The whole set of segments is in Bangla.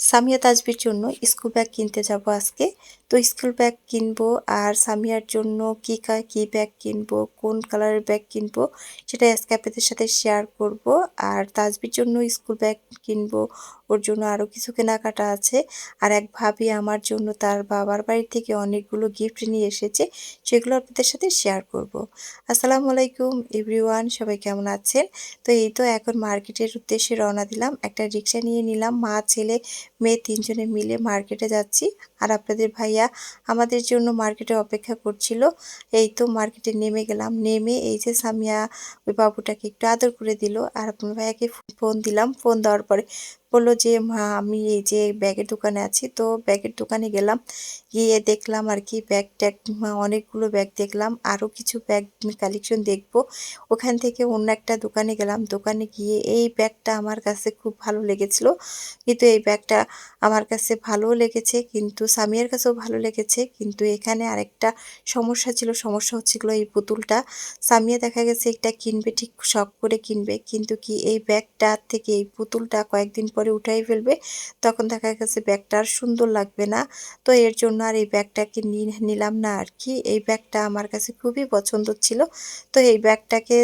সামিয়া তাজবির জন্য স্কুল ব্যাগ কিনতে যাব আজকে। তো স্কুল ব্যাগ কিনবো আর সামিয়ার জন্য কি ব্যাগ কিনবো, কোন কালারের ব্যাগ কিনবো সেটা আজকে আপনাদের সাথে শেয়ার করব। আর তাজবির জন্য স্কুল ব্যাগ কিনবো, ওর জন্য আরও কিছু কেনাকাটা আছে। আর এক ভাবি আমার জন্য তার বাবার বাড়ি থেকে অনেকগুলো গিফট নিয়ে এসেছে, সেগুলো আপনাদের সাথে শেয়ার করব। আসসালামু আলাইকুম এভরিওয়ান, সবাই কেমন আছেন? তো এই তো এখন মার্কেটের উদ্দেশ্যে রওনা দিলাম, একটা রিক্সা নিয়ে নিলাম, মা ছেলে মেয়ে তিনজনে মিলে মার্কেটে যাচ্ছি। আর আপনাদের ভাইয়া আমাদের জন্য মার্কেটে অপেক্ষা করছিল। এই তো মার্কেটে নেমে গেলাম, নেমে এই যে সামিয়া ওই বাবুটাকে একটু আদর করে দিল। আর আপনার ভাইয়াকে ফোন দিলাম, ফোন দেওয়ার পরে বললো যে মা আমি এই যে ব্যাগের দোকানে আছি। তো ব্যাগের দোকানে গেলাম, গিয়ে দেখলাম আর কি ব্যাগ ট্যাগ, অনেকগুলো ব্যাগ দেখলাম, আরও কিছু ব্যাগ কালেকশন দেখব। ওখান থেকে অন্য একটা দোকানে গেলাম, দোকানে গিয়ে এই ব্যাগটা আমার কাছে খুব ভালো লেগেছিল। কিন্তু এই ব্যাগটা আমার কাছে ভালোও লেগেছে, কিন্তু সামিয়ার কাছেও ভালো লেগেছে। কিন্তু এখানে আরেকটা সমস্যা ছিল, সমস্যা হচ্ছিল এই পুতুলটা। সামিয়া দেখা গেছে এটা কিনবে, ঠিক শখ করে কিনবে, কিন্তু কি এই ব্যাগটা থেকে এই পুতুলটা কয়েকদিন পরে উঠাই ফেলবে, তখন দেখা গেছে ব্যাগটা আর সুন্দর লাগবে না। তো এর জন্য আর এই ব্যাগটাকে নিলাম না আর কি। এই ব্যাগটা আমার কাছে খুবই পছন্দ ছিল, তো এই ব্যাগটাকে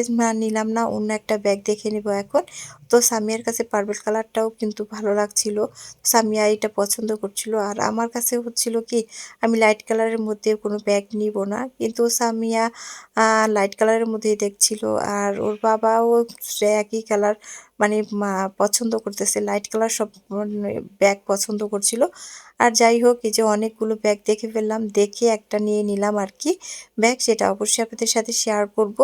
নিলাম না, অন্য একটা ব্যাগ দেখে নিব এখন। তো সামিয়ার কাছে পার্পল কালারটাও কিন্তু ভালো লাগছিল, সামিয়া এটা পছন্দ করছিল। আর আমার কাছে হচ্ছিল কি আমি লাইট কালারের মধ্যে কোনো ব্যাগ নিব না, কিন্তু সামিয়া লাইট কালারের মধ্যেই দেখছিল। আর ওর বাবাও একই কালার মানে পছন্দ করতেছে, লাইট কালার সব ব্যাগ পছন্দ করছিল। আর যাই হোক, এই যে অনেকগুলো ব্যাগ দেখে ফেললাম, দেখে একটা নিয়ে নিলাম আর কি ব্যাগ, সেটা অবশ্যই আপনাদের সাথে শেয়ার করব।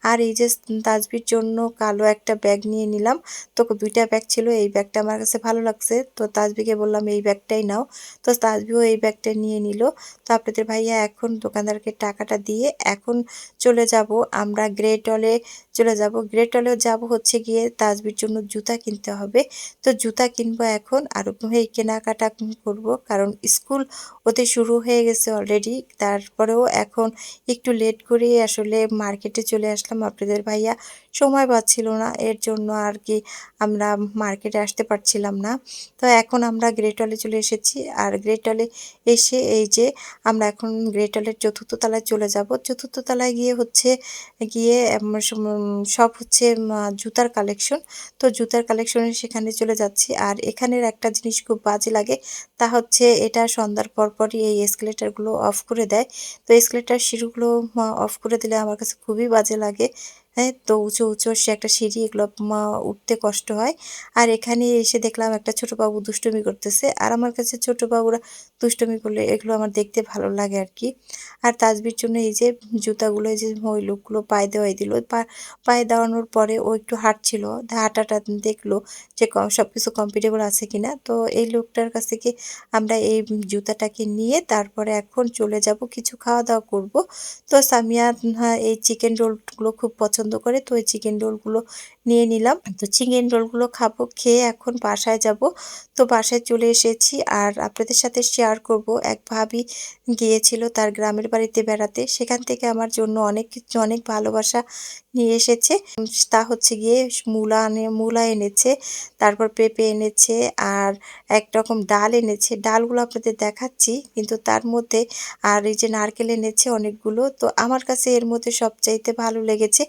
আর এই যে তাজবির জন্য কালো একটা ব্যাগ নিয়ে নিলাম। তো দুইটা ব্যাগ ছিল, এই ব্যাগটা আমার কাছে ভালো লাগছে, তো তাজবিকে বললাম এই ব্যাগটাই নাও। তো তাজবিও এই ব্যাগটা নিয়ে নিল। তো আপনাদের ভাইয়া এখন দোকানদারকে টাকাটা দিয়ে এখন চলে যাব, আমরা গ্রেট হলে চলে যাব। গ্রেট হলেও যাব হচ্ছে গিয়ে তাজবির জন্য জুতা কিনতে হবে। তো জুতা কিনবো এখন, আর এই কেনাকাটা করব, কারণ স্কুল ওতে শুরু হয়ে গেছে অলরেডি। তারপরেও এখন একটু লেট করে আসলে মার্কেটে চলে আসলাম, আপনাদের ভাইয়া সময় পাচ্ছিল না, এর জন্য আর কি আমরা মার্কেটে আসতে পারছিলাম না। তো এখন আমরা গ্রেট হলে চলে এসেছি। আর গ্রেট হলে এসে এই যে আমরা এখন গ্রেট হলের চতুর্থ তলায় চলে যাব। চতুর্থ তলায় গিয়ে হচ্ছে গিয়ে সব হচ্ছে জুতার কালেকশন। তো জুতার কালেকশনে সেখানে চলে যাচ্ছি। আর এখানের একটা জিনিস খুব বাজে লাগে, তা হচ্ছে এটা সন্ধ্যার পরপরই এই এসকেলেটারগুলো অফ করে দেয়। তো এসকেলেটার সিঁড়িগুলো অফ করে দিলে আমার কাছে খুবই বাজে লাগে। হ্যাঁ, তো উঁচু উঁচু সে একটা সিঁড়ি, এগুলো উঠতে কষ্ট হয়। আর এখানে এসে দেখলাম একটা ছোট বাবু দুষ্টুমি করতেছে, আর আমার কাছে ছোট বাবুরা দুষ্টুমি করলে এগুলো আমার দেখতে ভালো লাগে আর কি। আর তাজবির জন্য এই যে জুতাগুলো, এই যে ওই লোকগুলো পায়ে দেওয়াই দিল, পায়ে দেওয়ানোর পরে ও একটু হাঁটছিল, হাঁটাটা দেখলো যে সব কিছু কমফর্টেবল আছে কিনা। তো এই লোকটার কাছ থেকে আমরা এই জুতাটাকে নিয়ে তারপরে এখন চলে যাব, কিছু খাওয়া দাওয়া করব। তো সামিয়া এই চিকেন রোলগুলো খুব পছন্দ করে, তো এই চিকেন রোলগুলো নিয়ে নিলাম। তো চিকেন রোলগুলো খাবো, খেয়ে এখন বাসায় যাব। তো বাসায় চলে এসেছি, আর আপনাদের সাথে শেয়ার করব, এক ভাবি গিয়েছিল তার গ্রামের বাড়িতে বেড়াতে, সেখান থেকে আমার জন্য অনেক কিছু, অনেক ভালোবাসা নিয়ে এসেছে। তা হচ্ছে গিয়ে মূলা এনেছে, তারপর পেঁপে এনেছে, আর এক রকম ডাল এনেছে। ডালগুলো আপনাদের দেখাচ্ছি, কিন্তু তার মধ্যে আর এই যে নারকেল এনেছে অনেকগুলো। তো আমার কাছে এর মধ্যে সবচাইতে ভালো লেগেছে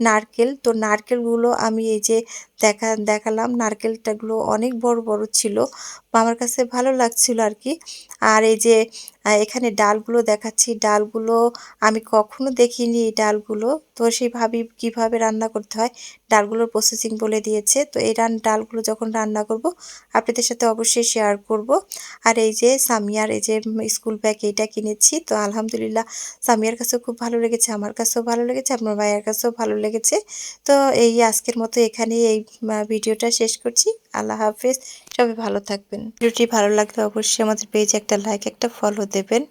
নারকেল। তো নারকেলগুলো আমি এই যে দেখালাম, নারকেলটাগুলো অনেক বড় বড় ছিল, আমার কাছে ভালো লাগছিল আর কি। আর এই যে এখানে ডালগুলো দেখাচ্ছি, ডালগুলো আমি কখনো দেখিনি এই ডালগুলো। তো সেই ভাবি কীভাবে রান্না করতে হয় ডালগুলোর প্রসেসিং বলে দিয়েছে। তো এই ডালগুলো যখন রান্না করব আপনাদের সাথে অবশ্যই শেয়ার করব। আর এই যে সামিয়ার এই যে স্কুল ব্যাগ এইটা কিনেছি, তো আলহামদুলিল্লাহ সামিয়ার কাছেও খুব ভালো লেগেছে, আমার কাছেও ভালো লেগেছে, আপনার ভাইয়ের কাছেও ভালো লেগেছে। তো এই আজকের মতো এখানেই এই ভিডিওটা শেষ করছি। আল্লাহ হাফেজ, সবাই ভালো থাকবেন। ভিডিওটি ভালো লাগলে অবশ্যই আমাদের পেজে একটা লাইক, একটা ফলো দেবেন।